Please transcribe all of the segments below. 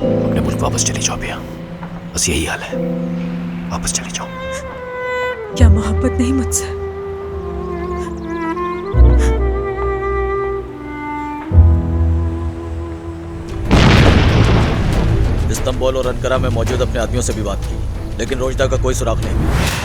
अपने मुल्क वापस चली जाओ भैया, बस यही हाल है, वापस चली जाओ। क्या मोहब्बत नहीं मुझसे? इस्तांबुल और अंकारा में मौजूद अपने आदमियों से भी बात की, लेकिन रोजदा का कोई सुराग नहीं।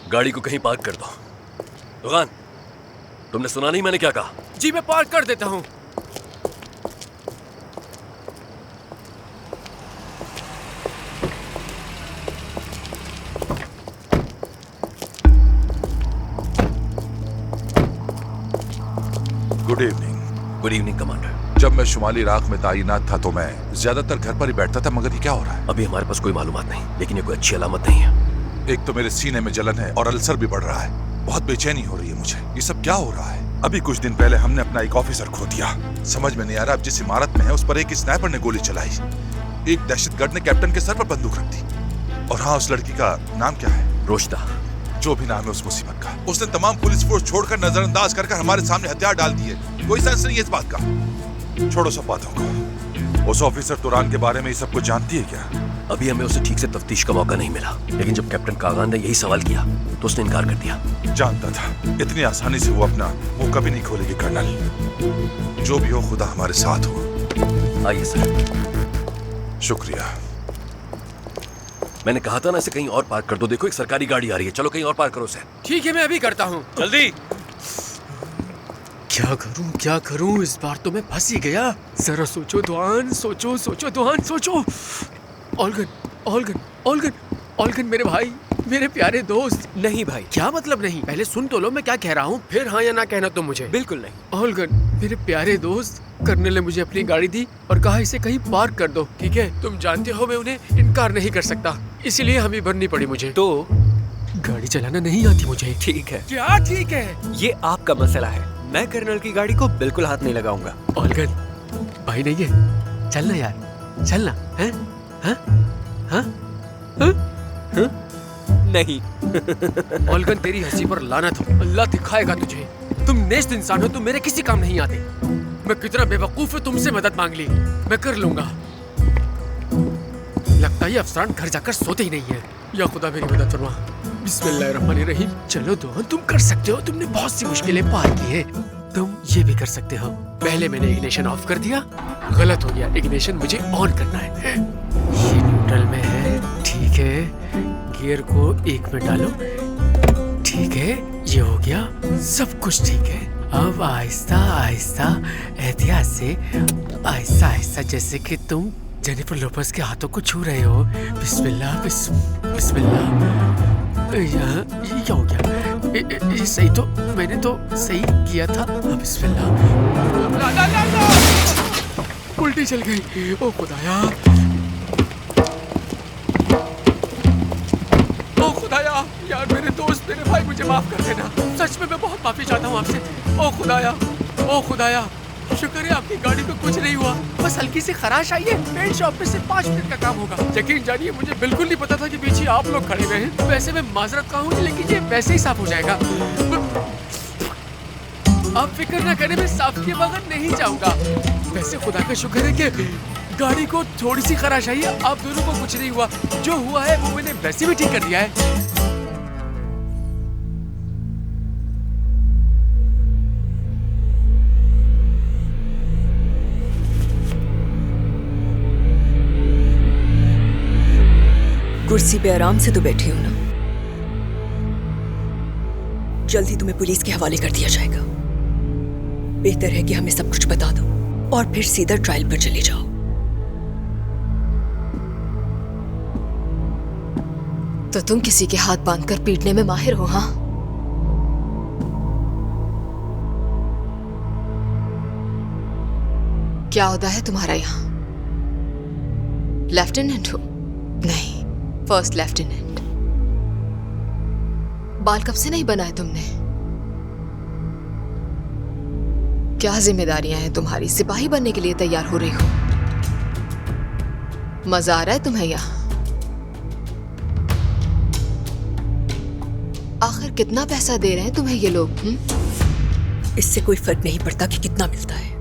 गाड़ी को कहीं पार्क कर दो। रुगान, तुमने सुना नहीं मैंने क्या कहा? जी मैं पार्क कर देता हूँ। Good evening. Good evening commander. जब मैं शुमाली इराक में तैनात था तो मैं ज्यादातर घर पर ही बैठता था, मगर ये क्या हो रहा है? अभी हमारे पास कोई मालूमात नहीं, लेकिन ये कोई अच्छी अलामत नहीं है। एक तो मेरे सीने में जलन है और अल्सर भी बढ़ रहा है। बहुत बेचैनी हो रही है मुझे। ये सब क्या हो रहा है? अभी कुछ दिन पहले हमने अपना एक ऑफिसर खो दिया। समझ में नहीं आ रहा अब जिस इमारत में है उस पर एक स्नाइपर ने गोली चलाई। एक दहशतगर्द ने कैप्टन के सर पर बंदूक रख दी। और हाँ, उस लड़की का नाम क्या है? रोशदा। जो भी नाम है उस मुसीबत का, उसने तमाम पुलिस फोर्स छोड़कर नजरअंदाज कर हमारे सामने हथियार डाल दिए। कोई सेंस नहीं है इस बात का। छोड़ो सब बातों को। उस ऑफिसर तुरान के बारे में ये सब कुछ जानती है क्या? अभी हमें उसे ठीक से तफ्तीश का मौका नहीं मिला, लेकिन जब कैप्टन कागान ने यही सवाल किया तो उसने इनकार कर दिया। जानता था इतनी आसानी से वो अपना मुंह कभी नहीं खोलेगी कर्नल। जो भी हो, खुदा हमारे साथ हो। आइए सर। शुक्रिया। मैंने कहा था ना इसे कहीं और पार्क कर दो। देखो एक सरकारी गाड़ी आ रही है, चलो कहीं और पार्क करो उसे। ठीक है मैं अभी करता हूँ, जल्दी। क्या करूँ इस बार तो मैं फंस ही गया। जरा सोचो दुआन, सोचो दुआन, सोचो। ऑल्गन मेरे भाई, मेरे प्यारे दोस्त। नहीं भाई। क्या मतलब नहीं? पहले सुन तो लो मैं क्या कह रहा हूँ, फिर हाँ या ना कहना तुम मुझे। बिल्कुल नहीं। ऑल्गन मेरे प्यारे दोस्त, कर्नल ने मुझे अपनी गाड़ी दी और कहा इसे कहीं पार्क कर दो, ठीक है? तुम जानते हो मैं उन्हें इनकार नहीं कर सकता, इसलिए हमें भरनी पड़ी मुझे। तो गाड़ी चलाना नहीं आती मुझे। ठीक है। क्या ठीक है? ये आपका मसला है, मैं कर्नल की गाड़ी को बिल्कुल हाथ नहीं लगाऊंगा। ऑल्गन भाई नहीं है, चलना यार, चलना है? हाँ? नहीं। ऑल्गन तेरी हंसी पर लानत हो, अल्लाह दिखाएगा तुझे। तुम नेस्त इंसान हो, तुम मेरे किसी काम नहीं आते। मैं कितना बेवकूफ हूँ, तुमसे मदद मांग ली। मैं कर लूंगा। लगता है अफसरान घर जाकर सोते ही नहीं है। या खुदा मेरी मदद फरमा। बिस्मिल्लाहिर्रहमानिर्रहीम। चलो दोहन तुम कर सकते हो, तुमने बहुत सी मुश्किलें पार की है, तुम ये भी कर सकते हो। पहले मैंने इग्निशन ऑफ कर दिया, गलत हो गया। इग्निशन मुझे ऑन करना है। ये न्यूट्रल में है, ठीक है। गियर को 1 में डालो, ठीक है। ये हो गया, सब कुछ ठीक है। अब आहिस्ता आहिस्ता एहतियात से, आहिस्ता आहिस्ता, जैसे कि तुम जेनिफर लोपेज के हाथों को छू रहे हो। बिस्मिल्लाह बिस्मिल्लाह। ये क्या हो गया? ये सही तो, मैंने तो सही किया था। बिस्मिल्लाह। उल्टी चल गई। ओ खुदाया, ओ खुदाया। यार मेरे दोस्त, मेरे भाई, मुझे माफ कर देना। सच में मैं बहुत माफी चाहता हूँ आपसे। ओ खुदाया, ओ खुदाया। शुक्र है आपकी गाड़ी को कुछ नहीं हुआ, बस हल्की सी खराश आई है। पेंट शॉप में सिर्फ 5 मिनट का काम होगा। यकीन जानिए मुझे बिल्कुल नहीं पता था कि पीछे आप लोग खड़े हुए हैं। वैसे मैं माजरत का हूँ, लेकिन ये वैसे ही साफ हो जाएगा। आप फिक्र ना करें, मैं साफ किए बगैर नहीं जाऊंगा। वैसे खुदा का शुक्र है कि गाड़ी को थोड़ी सी खराश आई है, आप दोनों को कुछ नहीं हुआ। जो हुआ है वो मैंने वैसे भी ठीक कर दिया है। कुर्सी पे आराम से तो बैठी हो ना, जल्दी तुम्हें पुलिस के हवाले कर दिया जाएगा। बेहतर है कि हमें सब कुछ बता दो और फिर सीधा ट्रायल पर चले जाओ। तो तुम किसी के हाथ बांधकर पीटने में माहिर हो? हाँ, क्या ओहदा है तुम्हारा यहाँ? लेफ्टिनेंट हो? नहीं, फर्स्ट लेफ्टिनेंट। बाल कब से नहीं बनाए तुमने? क्या जिम्मेदारियां हैं तुम्हारी? सिपाही बनने के लिए तैयार हो रही हो? मजा आ रहा है तुम्हें यहाँ? आखिर कितना पैसा दे रहे हैं तुम्हें ये लोग? इससे कोई फर्क नहीं पड़ता कि कितना मिलता है,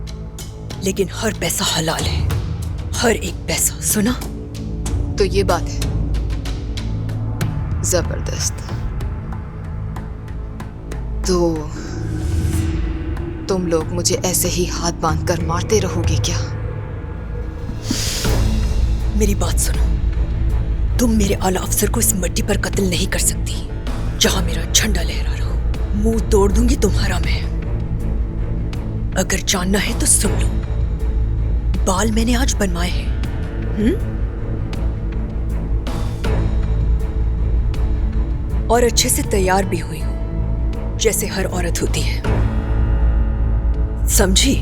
लेकिन हर पैसा हलाल है, हर एक पैसा। सुना? तो ये बात है। जबरदस्त। तो तुम लोग मुझे ऐसे ही हाथ बांधकर मारते रहोगे क्या? मेरी बात सुनो, तुम मेरे आला अफसर को इस मिट्टी पर कत्ल नहीं कर सकती जहां मेरा झंडा लहरा रहा। मुंह तोड़ दूंगी तुम्हारा मैं। अगर जानना है तो सुन लो, बाल मैंने आज बनवाए हैं। और अच्छे से तैयार भी हुई हूं, जैसे हर औरत होती है। समझी?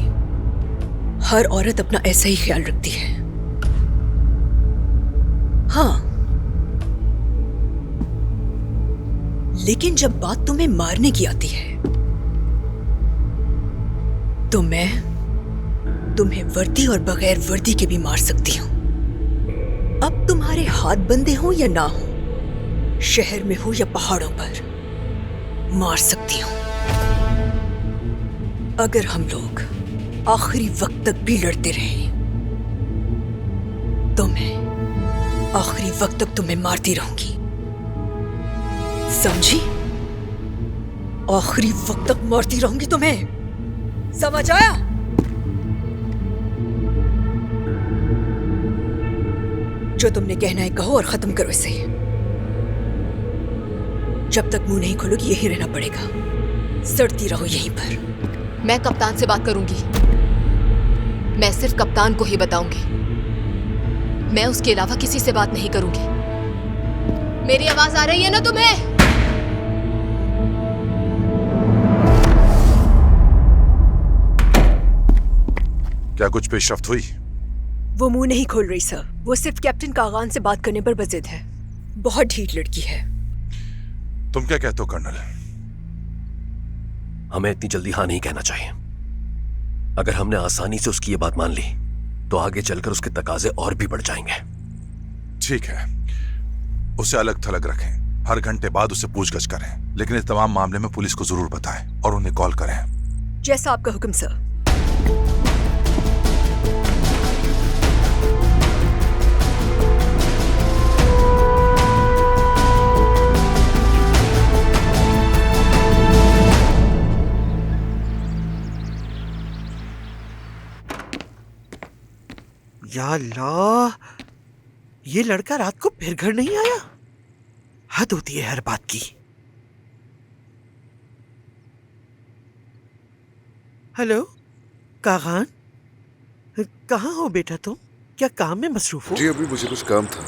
हर औरत अपना ऐसा ही ख्याल रखती है। हाँ, लेकिन जब बात तुम्हें मारने की आती है तो मैं तुम्हें वर्दी और बगैर वर्दी के भी मार सकती हूं। अब तुम्हारे हाथ बंधे हो या ना हो, शहर में हो या पहाड़ों पर, मार सकती हूं। अगर हम लोग आखिरी वक्त तक भी लड़ते रहे तो मैं आखिरी वक्त तक तुम्हें मारती रहूंगी। समझी? आखिरी वक्त तक मारती रहूंगी तुम्हें। समझ आया? जो तुमने कहना है कहो और खत्म करो इसे। जब तक मुंह नहीं खोलोगी यही रहना पड़ेगा। सड़ती रहो यहीं पर। मैं कप्तान से बात करूंगी। मैं सिर्फ कप्तान को ही बताऊंगी। मैं उसके अलावा किसी से बात नहीं करूंगी। मेरी आवाज आ रही है ना तुम्हें? क्या कुछ पेशरफ्त हुई? वो मुंह नहीं खोल रही सर। वो सिर्फ कैप्टन कागान से बात करने पर बजिद है। बहुत ढीठ लड़की है। तुम क्या कहते हो कर्नल? हमें इतनी जल्दी हाँ नहीं कहना चाहिए। अगर हमने आसानी से उसकी ये बात मान ली तो आगे चलकर उसके तकाजे और भी बढ़ जाएंगे। ठीक है, उसे अलग थलग रखें, हर घंटे बाद उसे पूछगछ करें, लेकिन इस तमाम मामले में पुलिस को जरूर बताएं और उन्हें कॉल करें। जैसा आपका हुक्म सर। या अल्लाह, ये लड़का रात को फिर घर नहीं आया। हद होती है हर बात की। हेलो कागान, कहाँ हो बेटा तुम? क्या काम में मसरूफ हो? जी अभी मुझे कुछ काम था।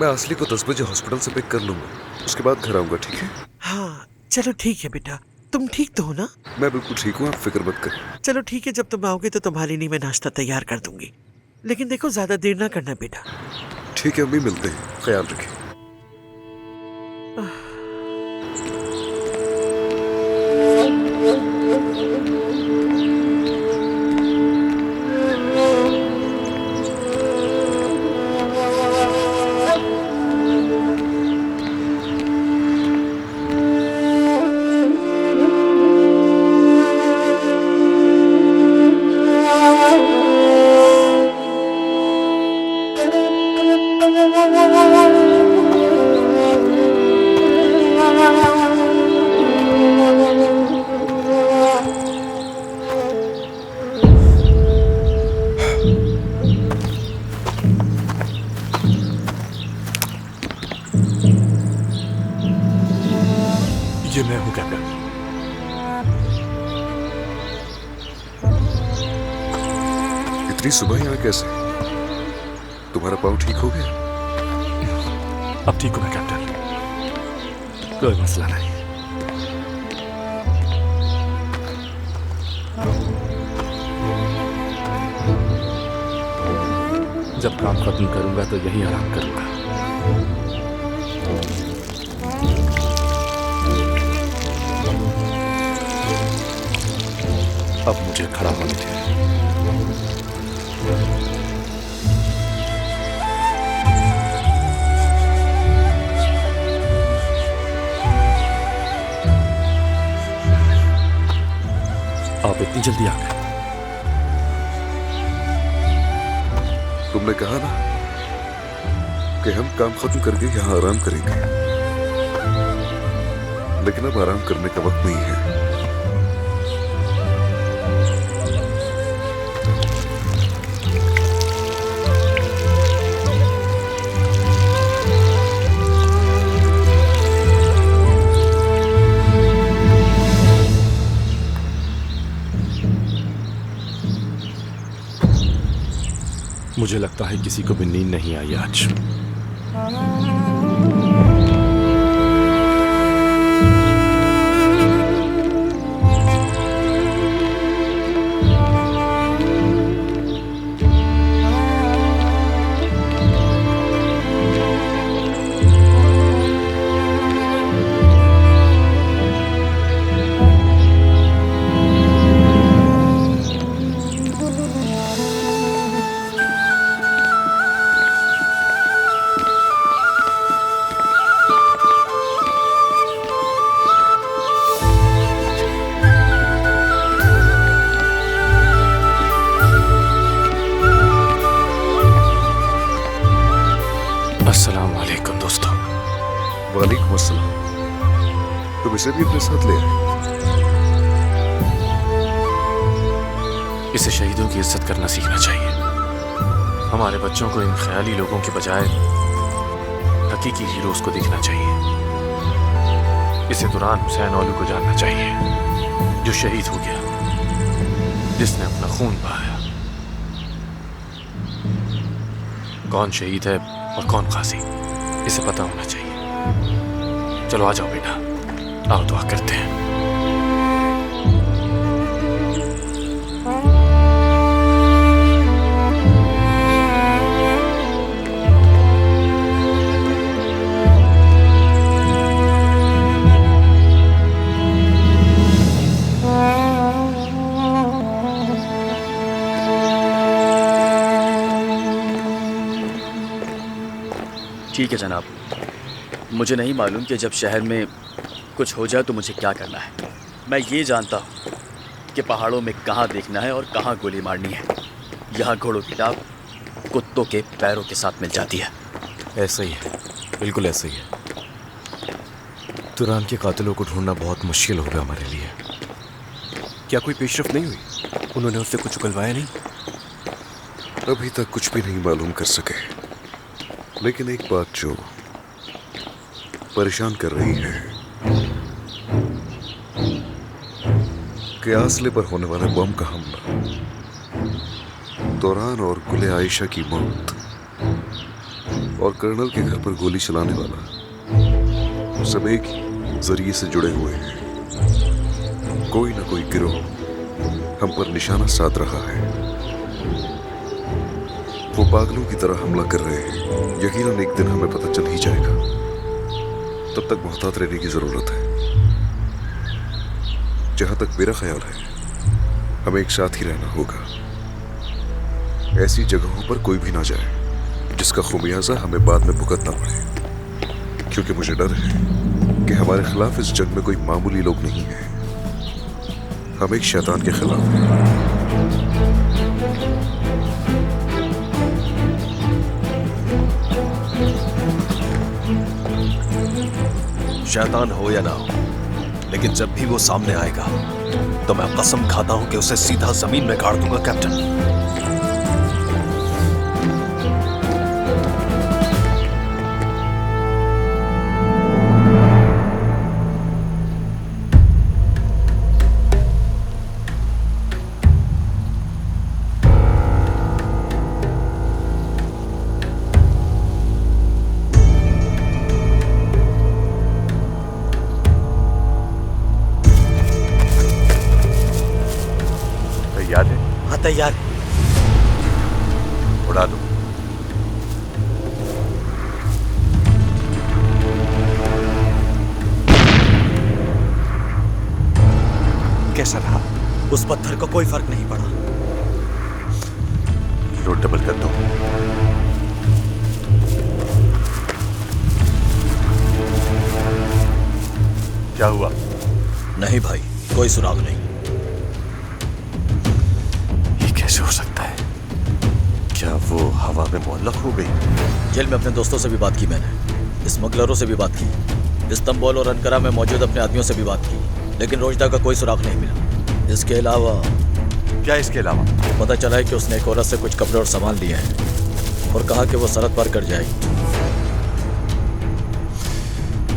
मैं असली को 10 बजे हॉस्पिटल से पिक कर लूंगा, उसके बाद घर आऊंगा। ठीक है? हाँ चलो ठीक है बेटा। तुम ठीक तो हो ना? मैं बिल्कुल ठीक हूँ, आप फिक्र मत करें। चलो ठीक है, जब तुम आओगे तो तुम्हारे लिए मैं नाश्ता तैयार कर दूंगी, लेकिन देखो ज्यादा देर ना करना बेटा। ठीक है अम्मी, मिलते हैं, ख्याल रखें। ये मैं हूं कैप्टन। इतनी सुबह यहाँ कैसे? तुम्हारा पाँव ठीक हो गया? अब ठीक हूं मैं कैप्टन, कोई मसला नहीं। जब काम खत्म करूंगा तो यहीं आराम करूंगा। अब मुझे खड़ा होने दे। आप इतनी जल्दी आ गए? तुमने कहा ना कि हम काम खत्म करके यहाँ आराम करेंगे, लेकिन अब आराम करने का वक्त नहीं है। मुझे लगता है किसी को भी नींद नहीं आई आज। अस्सलाम वालेकुम दोस्तों। वालेकुम अस्सलाम। तुम इसे भी अपने साथ ले आए? इसे शहीदों की इज्जत करना सीखना चाहिए। हमारे बच्चों को इन ख्याली लोगों के बजाय हकीकी हीरोज को देखना चाहिए। इसे दुरान हुसैन औलू को जानना चाहिए, जो शहीद हो गया, जिसने अपना खून बहाया। कौन शहीद है और कौन गाजी, इसे पता होना चाहिए। चलो आ जाओ बेटा, आओ दुआ करते हैं। ठीक है जनाब, मुझे नहीं मालूम कि जब शहर में कुछ हो जाए तो मुझे क्या करना है। मैं ये जानता हूँ कि पहाड़ों में कहाँ देखना है और कहाँ गोली मारनी है। यहाँ घोड़ों की टाप कुत्तों के पैरों के साथ मिल जाती है। ऐसा ही है, बिल्कुल ऐसा ही है। तुरान के कातिलों को ढूंढना बहुत मुश्किल होगा हमारे लिए। क्या कोई पेशरफ नहीं हुई? उन्होंने उससे कुछ उगलवाया नहीं? अभी तक कुछ भी नहीं मालूम कर सके, लेकिन एक बात जो परेशान कर रही है कि आसले पर होने वाले बम का हमला, तुरान और गुले आयशा की मौत और कर्नल के घर पर गोली चलाने वाला सब एक ही जरिए से जुड़े हुए हैं। कोई ना कोई गिरोह हम पर निशाना साध रहा है। वो पागलों की तरह हमला कर रहे हैं। यकीनन एक दिन हमें पता चल ही जाएगा। तब तक मोहतात रहने की जरूरत है। जहां तक मेरा ख्याल है, हमें एक साथ ही रहना होगा। ऐसी जगहों पर कोई भी ना जाए जिसका खुमियाजा हमें बाद में भुगतना पड़े, क्योंकि मुझे डर है कि हमारे खिलाफ इस जंग में कोई मामूली लोग नहीं है। हम एक शैतान के खिलाफ हैं। शैतान हो या ना हो, लेकिन जब भी वो सामने आएगा तो मैं कसम खाता हूं कि उसे सीधा जमीन में गाड़ दूंगा कैप्टन। तैयार उड़ा दो। कैसा रहा? उस पत्थर को कोई फर्क नहीं पड़ा। लोड डबल कर दो। क्या हुआ? नहीं भाई, कोई सुराग नहीं। ये कैसे हो सकता है? क्या वो हवा में मुअल्लक हो गई? जेल में अपने दोस्तों से भी बात की मैंने, स्मगलरों से भी बात की, इस्तांबुल और अंकारा में मौजूद अपने आदमियों से भी बात की, लेकिन रोजदा का कोई सुराग नहीं मिला। इसके अलावा क्या इसके अलावा? पता चला है कि उसने एक औरत से कुछ कपड़े और सामान लिए हैं और कहा कि वो सरहद पार कर जाएगी।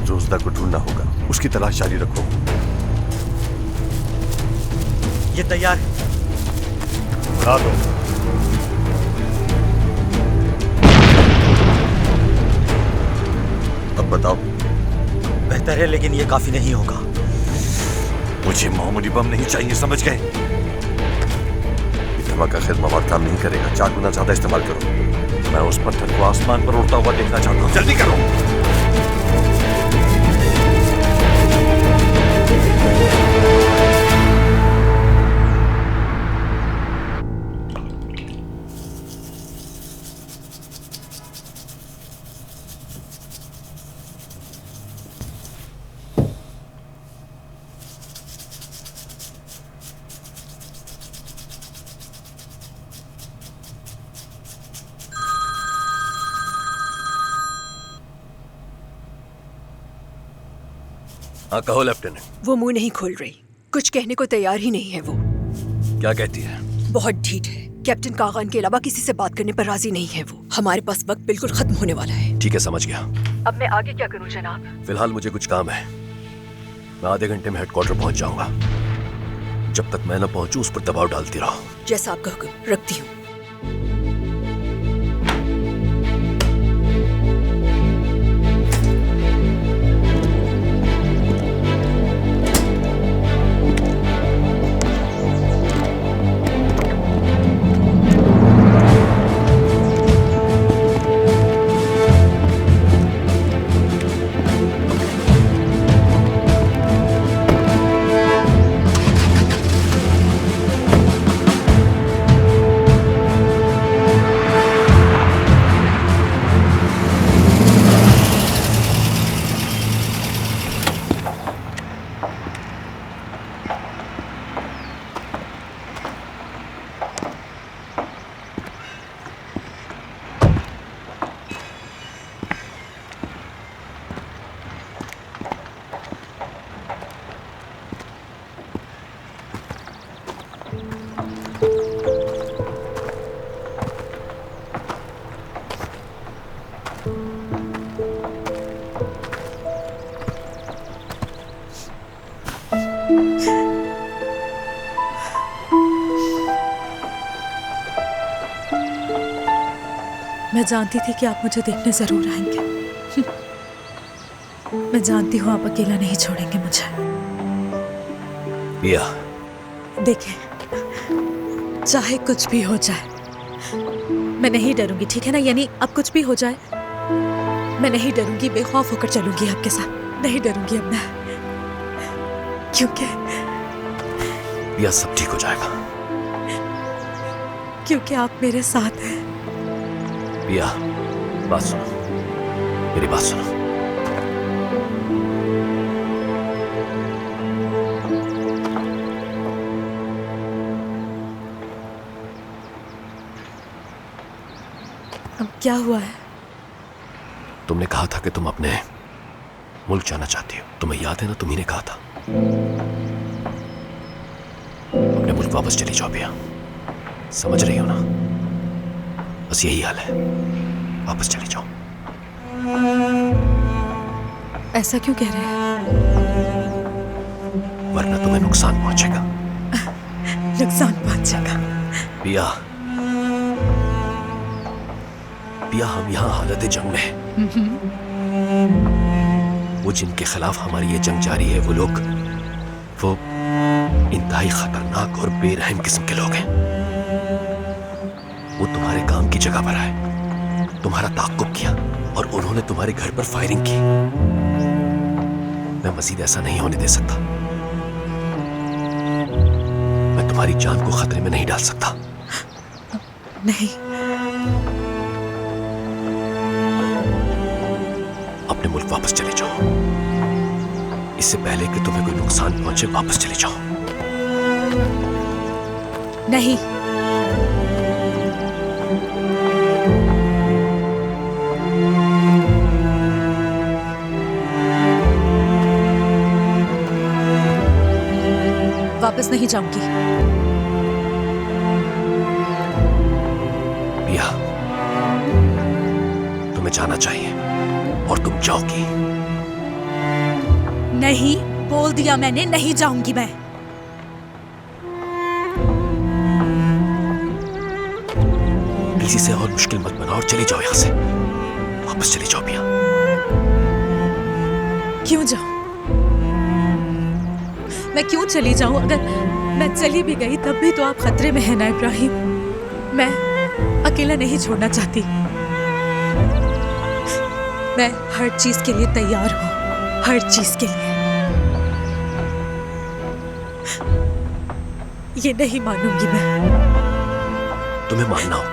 रोजदा को ढूंढना होगा, उसकी तलाश जारी रखो। ये तैयार है। ला दो। अब बताओ। बेहतर है, लेकिन ये काफी नहीं होगा। मुझे मामूली बम नहीं चाहिए, समझ गए? ये धमाका खेल मवाद काम नहीं करेगा। 4 गुना ज्यादा इस्तेमाल करो। मैं उस पत्थर को आसमान पर उड़ता हुआ देखना चाहता हूँ। जल्दी करो। हाँ कहो लेफ्टिनेंट। वो मुंह नहीं खोल रही, कुछ कहने को तैयार ही नहीं है वो। क्या कहती है? बहुत ढीठ है। कैप्टन कागान के अलावा किसी से बात करने पर राजी नहीं है वो। हमारे पास वक्त बिल्कुल खत्म होने वाला है। ठीक है, समझ गया। अब मैं आगे क्या करूं जनाब? फिलहाल मुझे कुछ काम है। मैं आधे घंटे में हेडक्वार्टर पहुंच जाऊंगा। जब तक मैं न पहुंचूं उस पर दबाव डालती रहो। जैसा आपका हुक्म, रखती हूँ। मैं जानती थी कि आप मुझे देखने जरूर आएंगे। मैं जानती हूँ आप अकेला नहीं छोड़ेंगे मुझे। पिया, देखें, चाहे कुछ भी हो जाए मैं नहीं डरूंगी, ठीक है ना? यानी अब कुछ भी हो जाए मैं नहीं डरूंगी, बेखौफ होकर चलूंगी आपके साथ। नहीं डरूंगी अब मैं, क्योंकि पिया सब ठीक हो जाएगा। क्योंकि आप मेरे साथ हैं। पिया, बात सुनो, मेरी बात सुनो। अब क्या हुआ है? तुमने कहा था कि तुम अपने मुल्क जाना चाहती हो। तुम्हें याद है ना, तुम्ही ने कहा था। अपने मुल्क वापस चली जाओ पिया। समझ रही हो ना? बस यही हाल है, वापस चली जाओ। ऐसा क्यों कह रहे हैं? वरना तुम्हें नुकसान पहुंचेगा। नुकसान पहुंचेगा? पिया, पिया, हम यहाँ हालत जंग में हैं। वो जिनके खिलाफ हमारी ये जंग जारी है, वो लोग वो इंतहाई खतरनाक और बेरहम किस्म के लोग हैं। वो तुम्हारे काम की जगह पर आए, तुम्हारा ताक़ुब किया और उन्होंने तुम्हारे घर पर फायरिंग की। मैं मजीद ऐसा नहीं होने दे सकता। मैं तुम्हारी जान को खतरे में नहीं डाल सकता। नहीं, अपने मुल्क वापस चले जाओ। इससे पहले कि तुम्हें कोई नुकसान पहुंचे, वापस चले जाओ। नहीं, वापस नहीं जाऊंगी। पिया, तुम्हें जाना चाहिए और तुम जाओगी। नहीं, बोल दिया मैंने, नहीं जाऊंगी मैं। किसी से और मुश्किल मत बनाओ और चली जाओ यहां से। वापस चली जाओ पिया। क्यों जाऊं? मैं क्यों चली जाऊं? अगर मैं चली भी गई तब भी तो आप खतरे में हैं ना इब्राहिम। मैं अकेला नहीं छोड़ना चाहती। मैं हर चीज के लिए तैयार हूं, हर चीज के लिए। ये नहीं मानूंगी मैं। तुम्हें मानना हो,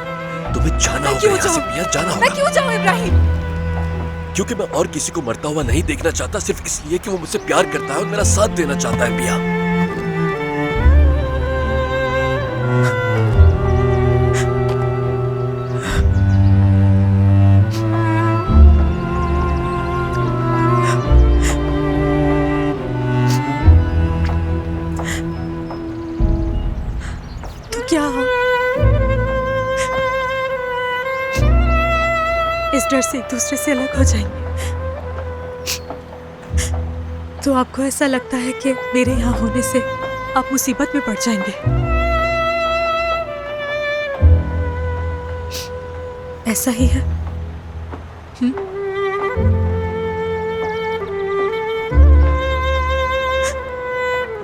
तुम्हें जाना होगा यहाँ से पिया, जाना होगा। मैं क्यों जाऊं इब्राहिम? क्योंकि मैं और किसी को मरता हुआ नहीं देखना चाहता, सिर्फ इसलिए कि वो मुझसे प्यार करता है और मेरा साथ देना चाहता है पिया। तो क्या हो? इस डर से एक दूसरे से अलग हो जाएंगे तो आपको ऐसा लगता है कि मेरे यहाँ होने से आप मुसीबत में पड़ जाएंगे। ऐसा ही है।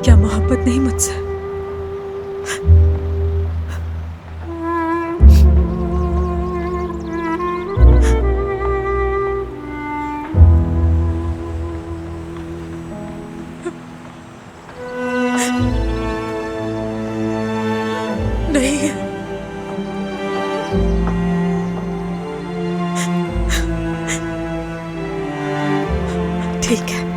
क्या मोहब्बत नहीं मुझसे? नहीं है। ठीक है।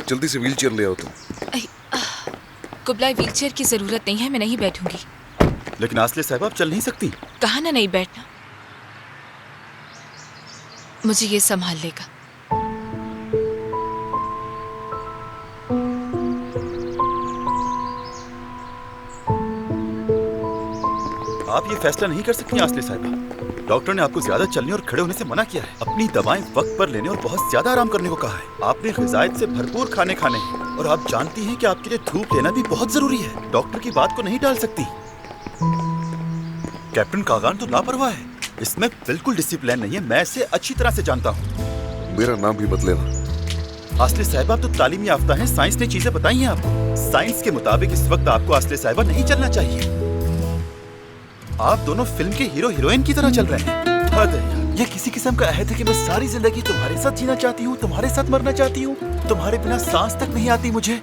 जल्दी से व्हीलचेयर ले आओ तुम। कुबलाई व्हीलचेयर की जरूरत नहीं है, मैं नहीं बैठूंगी। लेकिन आसले साहब आप चल नहीं सकती। कहा ना नहीं बैठना। मुझे ये संभाल लेगा। आप ये फैसला नहीं कर सकती आसले साहब। डॉक्टर ने आपको ज्यादा चलने और खड़े होने से मना किया है। अपनी दवाएं वक्त पर लेने और बहुत ज्यादा आराम करने को कहा है। आपने ग़िज़ायत से भरपूर खाने खाने हैं और आप जानती हैं कि आपके लिए धूप लेना भी बहुत जरूरी है। डॉक्टर की बात को नहीं टाल सकती। कैप्टन कागान तो लापरवाह है, इसमें बिल्कुल डिसिप्लिन नहीं है। मैं इसे अच्छी तरह से जानता हूँ। मेरा नाम भी मत लेना। आसले साहिबा तो तालीम याफ्ता हैं, साइंस ने चीजें बताई हैं आपको। साइंस के मुताबिक इस वक्त आपको आसले साहिबा नहीं चलना चाहिए। आप दोनों फिल्म के हीरो हीरोइन की तरह चल रहे हैं। हद है यार। ये किसी किस्म का अहद है कि मैं सारी जिंदगी तुम्हारे साथ जीना चाहती हूँ, तुम्हारे साथ मरना चाहती हूँ। तुम्हारे बिना सांस तक नहीं आती मुझे।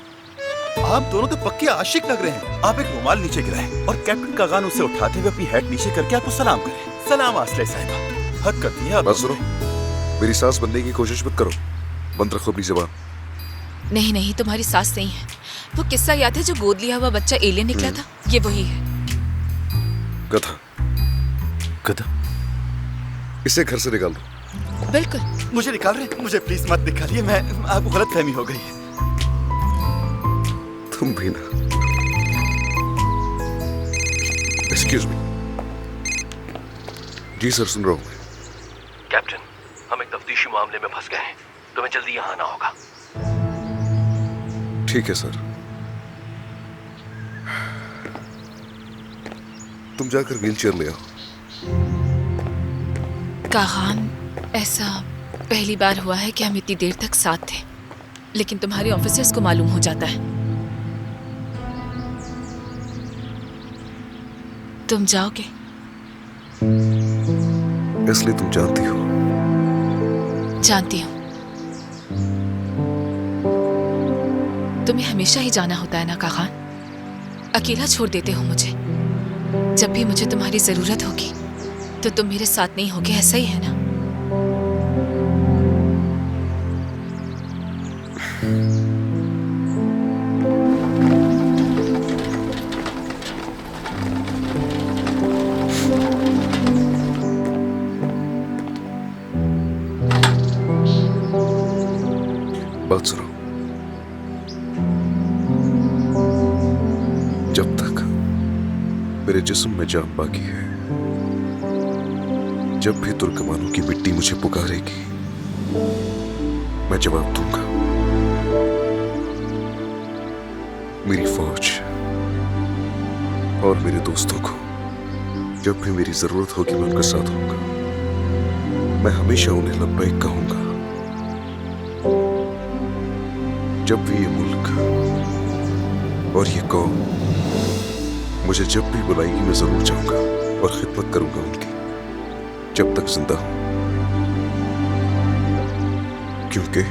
आप दोनों तो पक्के आशिक लग रहे हैं। आप एक रुमाल नीचे गिराए और कैप्टन कागान उसे उठाते हुए अपनी हेड नीचे करके आपको सलाम करे। सलाम आसले साहिबा। हद कर दिया। बस सुनो, मेरी सांस बनने की कोशिश मत करो। बंद रखो अपनी जुबान। नहीं नहीं, तुम्हारी सांस नहीं है। वो किस्सा याद है जो गोद लिया हुआ बच्चा एलियन निकला था? ये वही है। गधा। गधा? इसे घर से निकाल दो। बिल्कुल। मुझे निकाल रहे हैं? मुझे प्लीज मत निकालिए, मैं आपको गलतफहमी हो गई है। तुम भी ना। Excuse me. जी सर, सुन रहा हूँ मैं। कैप्टन, हम एक तफ्तीशी मामले में फंस गए हैं, तुम्हें जल्दी यहाँ आना होगा। ठीक है सर। तुम जाकर व्हीलचेयर ले आओ। कागान, ऐसा पहली बार हुआ है कि हम इतनी देर तक साथ थे, लेकिन तुम्हारे ऑफिसर्स को मालूम हो जाता है। तुम जाओगे? इसलिए तुम जानती हो? जानती हूँ। तुम्हें हमेशा ही जाना होता है ना कागान? अकेला छोड़ देते हो मुझे। जब भी मुझे तुम्हारी जरूरत होगी तो तुम मेरे साथ नहीं होगे, ऐसा ही है ना? बात सुनो। जब तक मेरे जिस्म में जान बाकी है, जब भी तुर्कमानों की मिट्टी मुझे पुकारेगी, मैं जवाब दूंगा। मेरी फौज और मेरे दोस्तों को जब भी मेरी जरूरत होगी, मैं उनके साथ होऊंगा। मैं हमेशा उन्हें लब्बैक कहूंगा। जब भी ये मुल्क और ये कौम मुझे जब भी बुलाएगी, मैं जरूर जाऊंगा और खिदमत करूंगा उनकी, जब तक जिंदा हूं। क्योंकि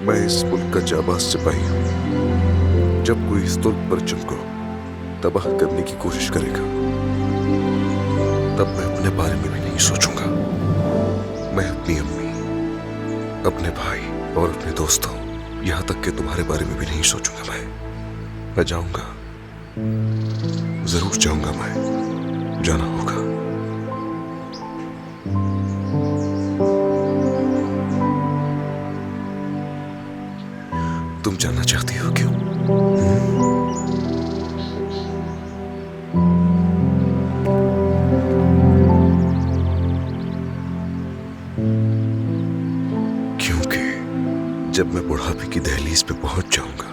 मैं इस मुल्क का जाबाज सिपाही हूं। जब कोई इस तुर्क परचम को तबाह करने की कोशिश करेगा, तब मैं अपने बारे में भी नहीं सोचूंगा। मैं अपनी अम्मी, अपने भाई और अपने दोस्तों, यहां तक कि तुम्हारे बारे में भी नहीं सोचूंगा। मैं जाऊंगा, जरूर जाऊंगा। मैं जाना होगा। तुम जानना चाहती हो क्यों? क्योंकि जब मैं बुढ़ापे की दहलीज पे पहुंच जाऊंगा,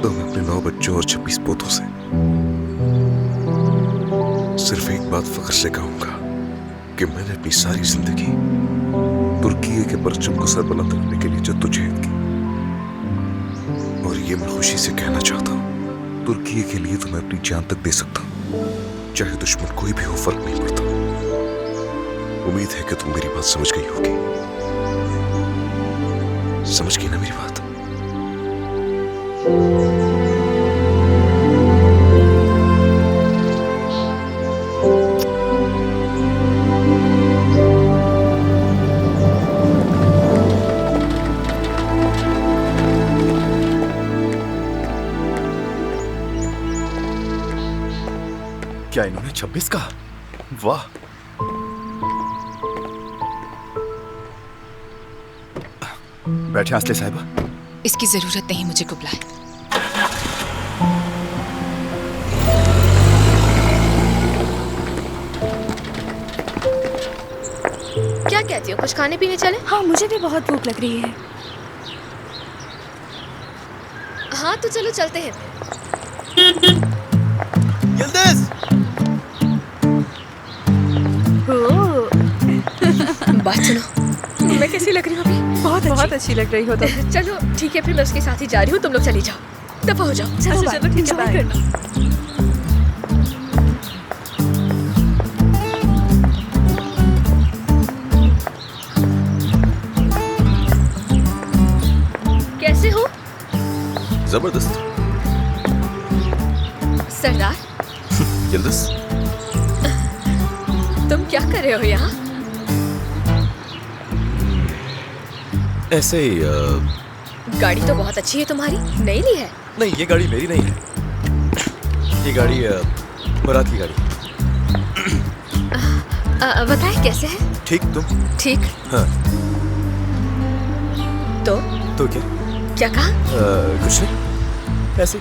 तो मैं अपने 9 बच्चों और 26 पोतों से सिर्फ एक बात फख्र से कहूंगा कि मैंने अपनी सारी जिंदगी तुर्की के परचम को सर बुलंद रखने के लिए जद्दोजहद की। और ये मैं खुशी से कहना चाहता हूं, तुर्की के लिए तो मैं अपनी जान तक दे सकता हूं, चाहे दुश्मन कोई भी हो, फर्क नहीं पड़ता। उम्मीद है कि तुम मेरी बात समझ गई होगी। समझ गई ना मेरी बात? क्या इन्होंने 26 का? वाह। बैठे आसले साहिबा। इसकी जरूरत नहीं मुझे कुबलाए। क्या कहती हो, कुछ खाने पीने चले? हाँ, मुझे भी बहुत भूख लग रही है। हाँ तो चलो चलते हैं। यिल्दिज! बात सुनो, मैं कैसी लग रही हूँ अभी? बहुत अच्छी लग रही हो तुम। चलो ठीक है, फिर मैं उसके साथ ही जा रही हूँ, तुम लोग चली जाओ, दफा हो जाओ। चलो ठीक है, बाय। कैसे हो? जबरदस्त। सरदार, यिल्दिज, तुम क्या कर रहे हो यहाँ? ऐसे ही गाड़ी तो बहुत अच्छी है तुम्हारी, नई ली है? नहीं, ये गाड़ी मेरी नहीं है। ये गाड़ी मुराद की गाड़ी। बताए कैसे है? ठीक, तुम? ठीक। हाँ। तो क्या? क्या कहा? कुछ नहीं, ऐसे।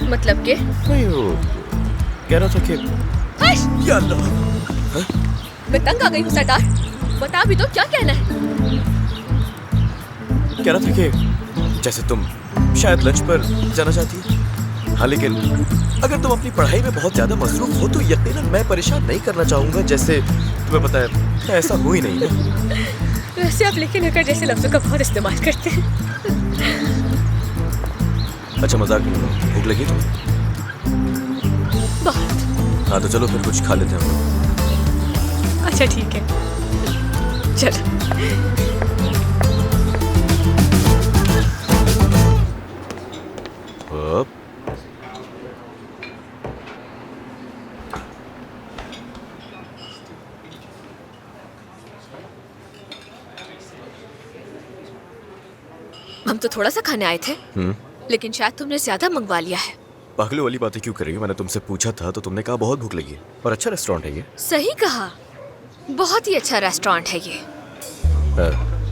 मतलब के? नहीं, वो कह रहा था कि या अल्लाह, मैं तंग आ गई हूँ सरदार। बता भी दो क्या कहना है। कह रहा था कि जैसे तुम शायद लंच पर जाना चाहती हो। हाँ, लेकिन अगर तुम अपनी पढ़ाई में बहुत ज्यादा मसरूफ हो तो यकीनन मैं परेशान नहीं करना चाहूंगा। जैसे तुम्हें पता है ऐसा हो ही नहीं है। वैसे आप लेकिन अगर जैसे लफ्जों का बहुत इस्तेमाल करते हैं। अच्छा, मजाक नहीं, भूख लगी तुम्हें? बहुत। हाँ तो चलो फिर कुछ खा लेते हैं हम लोग। अच्छा ठीक है, चलो। हम तो थोड़ा सा खाने आए थे, लेकिन शायद तुमने ज्यादा मंगवा लिया है। पागलों वाली बातें क्यों कर रही हो? मैंने तुमसे पूछा था तो तुमने कहा बहुत भूख लगी है, और अच्छा रेस्टोरेंट है ये। सही कहा, बहुत ही अच्छा रेस्टोरेंट है ये।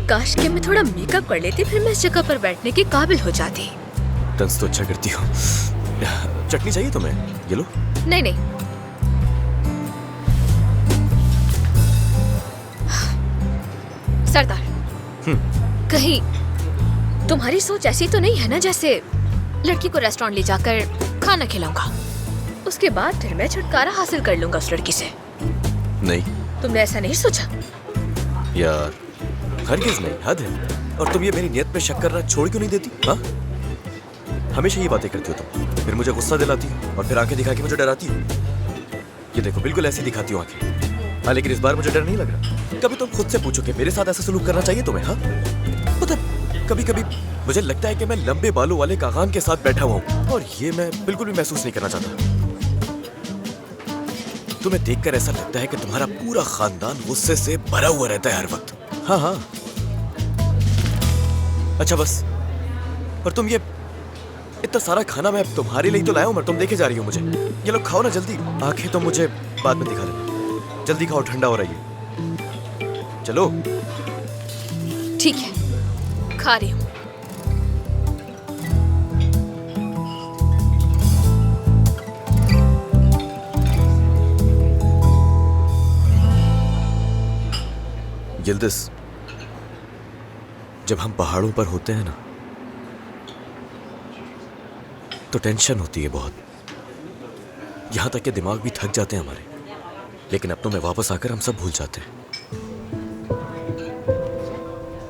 काश कि मैं थोड़ा मेकअप कर लेती, फिर मैं इस जगह पर बैठने के काबिल हो जाती। तंज तो अच्छा करती हो। चटनी चाहिए तुम्हें? ये लो। नहीं नहीं, सरदार, कहीं तुम्हारी सोच ऐसी तो नहीं है ना जैसे लड़की को रेस्टोरेंट ले जाकर खाना खिलाऊंगा, उसके बाद फिर मैं छुटकारा हासिल कर लूंगा उस लड़की से? नहीं। तुमने ऐसा नहीं सोचा? यार हरगिज़ नहीं, हद है। और तुम ये मेरी नियत पे शक करना छोड़ क्यों नहीं देती? हाँ, हमेशा ये बातें करती हो तुम, फिर मुझे गुस्सा दिलाती हो और फिर आंखें दिखा के मुझे डराती हो। ये देखो, बिल्कुल ऐसी दिखाती हो आंखें। हाँ, लेकिन इस बार मुझे डर नहीं लग रहा। कभी तुम खुद से पूछो कि मेरे साथ ऐसा सलूक करना चाहिए तुम्हें? हाँ, मतलब कभी कभी मुझे लगता है कि मैं लंबे बालों वाले कागान के साथ बैठा हुआ हूँ, और ये मैं बिल्कुल भी महसूस नहीं करना चाहता। तुम्हें देखकर ऐसा लगता है कि तुम्हारा पूरा खानदान गुस्से से भरा हुआ रहता है हर वक्त। हाँ हाँ, अच्छा बस। और तुम ये इतना सारा खाना मैं तुम्हारे लिए तो लाया हूँ, मगर तुम देखे जा रही हो मुझे। ये लोग खाओ ना जल्दी, आंखें तो मुझे बाद में दिखा लेना। जल्दी खाओ, ठंडा हो रही है। चलो। ठीक है, खा रही हूँ। यिल्दिज़, जब हम पहाड़ों पर होते हैं ना तो टेंशन होती है बहुत, यहां तक कि दिमाग भी थक जाते हैं हमारे, लेकिन अपनों में वापस आकर हम सब भूल जाते हैं।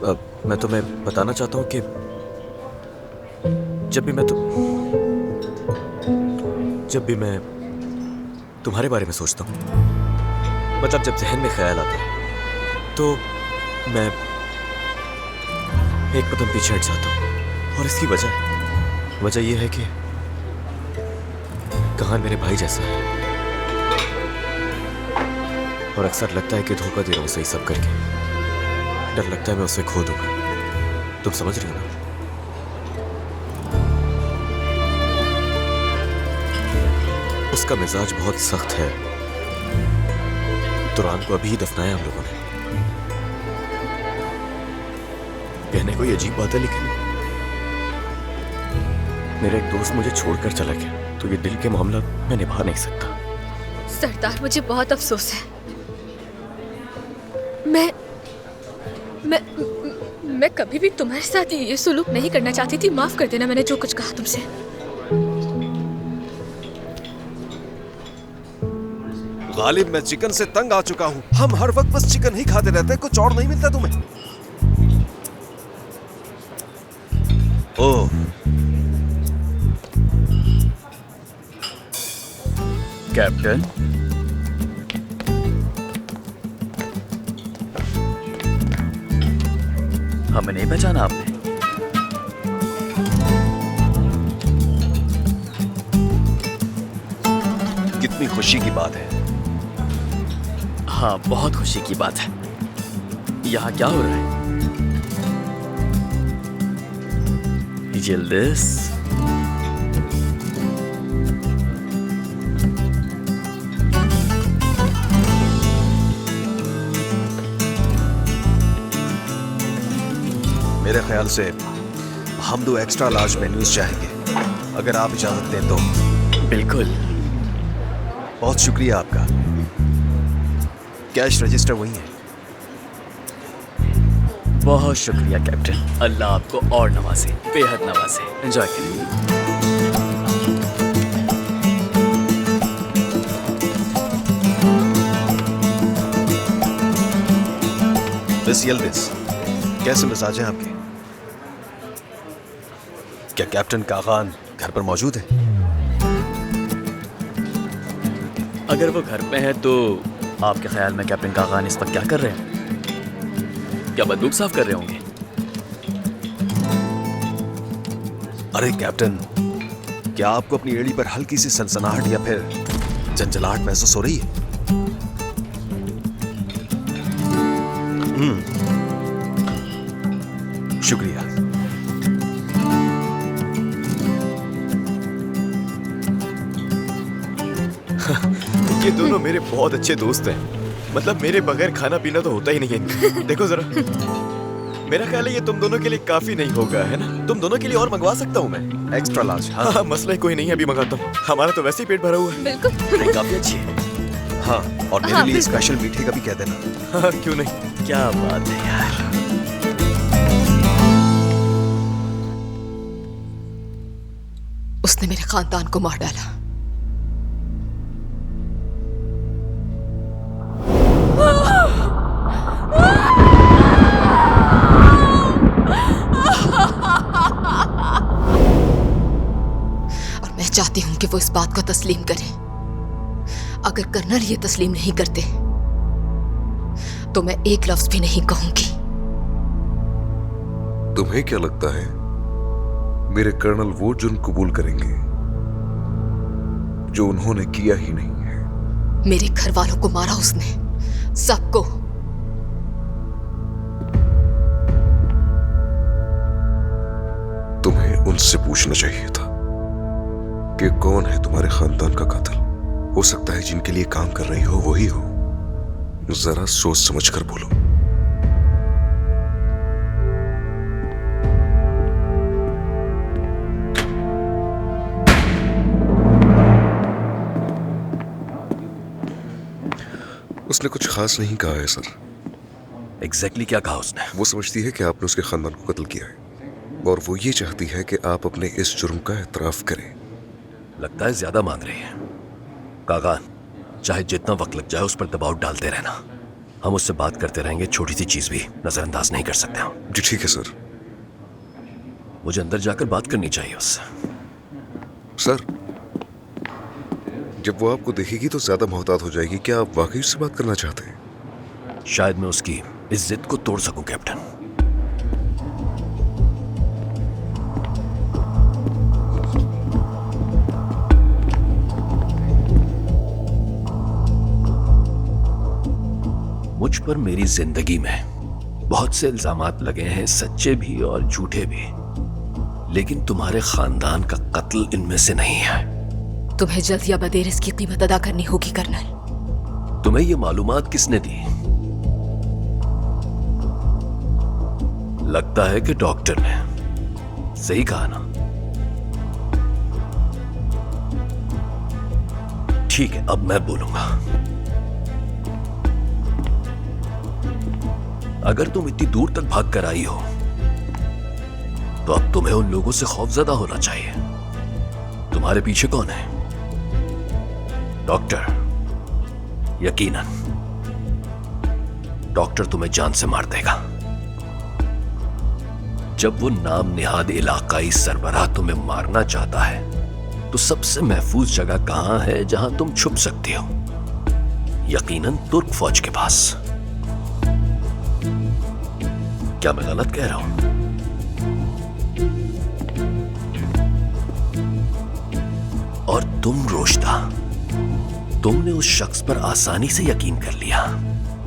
अब मैं तुम्हें बताना चाहता हूं कि जब भी मैं तुम्हारे बारे में सोचता हूं, मतलब जब जहन में ख्याल आता है तो मैं एक कदम पीछे हट जाता हूं। और इसकी वजह यह है कि कहान मेरे भाई जैसा है, और अक्सर लगता है कि धोखा दे रहा हूं उसे सब करके। डर लगता है मैं उसे खो दूंगा। तुम समझ रही हो ना? उसका मिजाज बहुत सख्त है। तुरान को अभी ही दफनाया हम लोगों ने। कहने को ये अजीब बात है, लेकिन मेरा एक दोस्त मुझे छोड़कर चला गया, तो ये दिल के मामला मैं निभा नहीं सकता। सरदार, मुझे बहुत अफसोस है। मैं कभी भी तुम्हारे साथ ये सुलूक नहीं करना चाहती थी। माफ कर देना मैंने जो कुछ कहा तुमसे। गालिब, मैं चिकन से तंग आ चुका हूँ। हम हर वक्त बस चिकन ही खाते रहते हैं, कुछ और नहीं मिलता तुम्हें? ओह, कैप्टन, हमें नहीं पहचाना आपने? कितनी खुशी की बात है। हाँ, बहुत खुशी की बात है। यहाँ क्या हो रहा है? यिल्दिज़, मेरे ख्याल से हम 2 एक्स्ट्रा लार्ज मेन्यूज चाहेंगे, अगर आप इजाजत दें तो। बिल्कुल। बहुत शुक्रिया आपका। कैश रजिस्टर वही है। बहुत शुक्रिया कैप्टन, अल्लाह आपको और नवाजे, बेहद नवाजे। एंजॉय करिए। मिस यल्दिज, कैसे मिजाज हैं आपके? क्या कैप्टन कागान घर पर मौजूद है? अगर वो घर पे है तो आपके ख्याल में कैप्टन कागान इस वक्त क्या कर रहे हैं? क्या बंदूक साफ कर रहे होंगे? अरे कैप्टन, क्या आपको अपनी एड़ी पर हल्की सी सनसनाहट या फिर झंझलाहट महसूस हो रही है? शुक्रिया। ये दोनों मेरे बहुत अच्छे दोस्त हैं। मतलब मेरे बगैर खाना पीना तो होता ही नहीं है। देखो जरा, मेरा ख्याल है ये तुम दोनों के लिए काफी नहीं होगा, है ना? तुम दोनों के लिए और मंगवा सकता हूँ मैं, एक्स्ट्रा लार्ज। हाँ, मसला कोई नहीं है, अभी मंगाता हूँ। हमारा तो वैसे ही पेट भरा हुआ है। बिल्कुल। काफी अच्छी है। हाँ, और मेरे लिए स्पेशल मीठे का भी कह देना। हाँ, क्यों नहीं। क्या बात है यार। उसने मेरे खानदान को मार डाला। और मैं चाहती हूं कि वो इस बात को तस्लीम करें। अगर कर्नल ये तस्लीम नहीं करते तो मैं एक लफ्ज भी नहीं कहूंगी। तुम्हें क्या लगता है मेरे कर्नल वो जुर्म कबूल करेंगे जो उन्होंने किया ही नहीं है? मेरे घर वालों को मारा उसने, सबको। तुम्हें उनसे पूछना चाहिए था कि कौन है तुम्हारे खानदान का कातिल। हो सकता है जिनके लिए काम कर रही हो वही हो। जरा सोच समझ कर बोलो। उसने कुछ खास नहीं कहा है सर। एग्जैक्टली क्या कहा उसने? वो समझती है कि आपने उसके खानदान को कत्ल किया है और वो ये चाहती है कि आप अपने इस जुर्म का एतराफ करें। लगता है ज्यादा मांग रही है। कागान, चाहे जितना वक्त लग जाए उस पर दबाव डालते रहना। हम उससे बात करते रहेंगे, छोटी सी चीज भी नजरअंदाज नहीं कर सकते हम। जी ठीक है सर। मुझे अंदर जाकर बात करनी चाहिए उससे। सर, जब वो आपको देखेगी तो ज्यादा मोहतात हो जाएगी। क्या आप वाकई उससे बात करना चाहते हैं? शायद मैं उसकी इस जिद को तोड़ सकूं कैप्टन। मुझ पर मेरी जिंदगी में बहुत से इल्जामात लगे हैं, सच्चे भी और झूठे भी, लेकिन तुम्हारे खानदान का कत्ल इनमें से नहीं है। तुम्हें जल्द या बदेर इसकी कीमत अदा करनी होगी कर्नल। तुम्हें ये मालूमात किसने दी? लगता है कि डॉक्टर ने। सही कहा ना? ठीक है, अब मैं बोलूंगा। अगर तुम इतनी दूर तक भाग कर आई हो तो अब तुम्हें उन लोगों से खौफजदा होना चाहिए। तुम्हारे पीछे कौन है? डॉक्टर। यकीनन डॉक्टर तुम्हें जान से मार देगा। जब वो नाम निहाद इलाकाई सरबराह तुम्हें मारना चाहता है तो सबसे महफूज जगह कहां है जहां तुम छुप सकती हो? यकीनन तुर्क फौज के पास। क्या मैं गलत कह रहा हूं? और तुम रोशदा, तुमने उस शख्स पर आसानी से यकीन कर लिया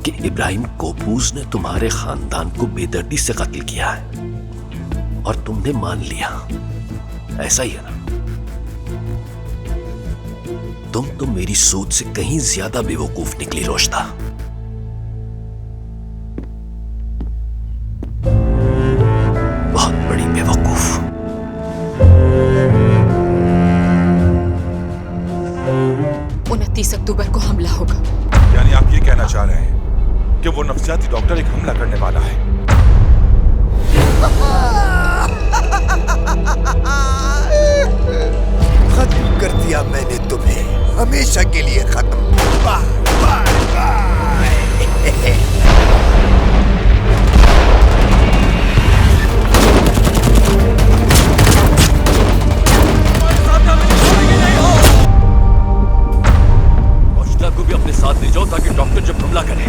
कि इब्राहिम कोपूज ने तुम्हारे खानदान को बेदर्दी से कत्ल किया है और तुमने मान लिया। ऐसा ही है ना? तुम तो मेरी सोच से कहीं ज्यादा बेवकूफ निकली रोशदा। अक्टूबर को हमला होगा। यानी आप ये कहना चाह रहे हैं कि वो नफ्सियाती डॉक्टर एक हमला करने वाला है? खत्म कर दिया मैंने तुम्हें, हमेशा के लिए खत्म। Bye bye bye. मौजूदा को भी अपने साथ ले जाओ ताकि डॉक्टर जब हमला करे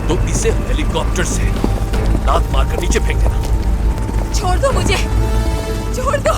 तो इसे हेलीकॉप्टर से लात मारकर नीचे फेंक देना। छोड़ दो मुझे, छोड़ दो।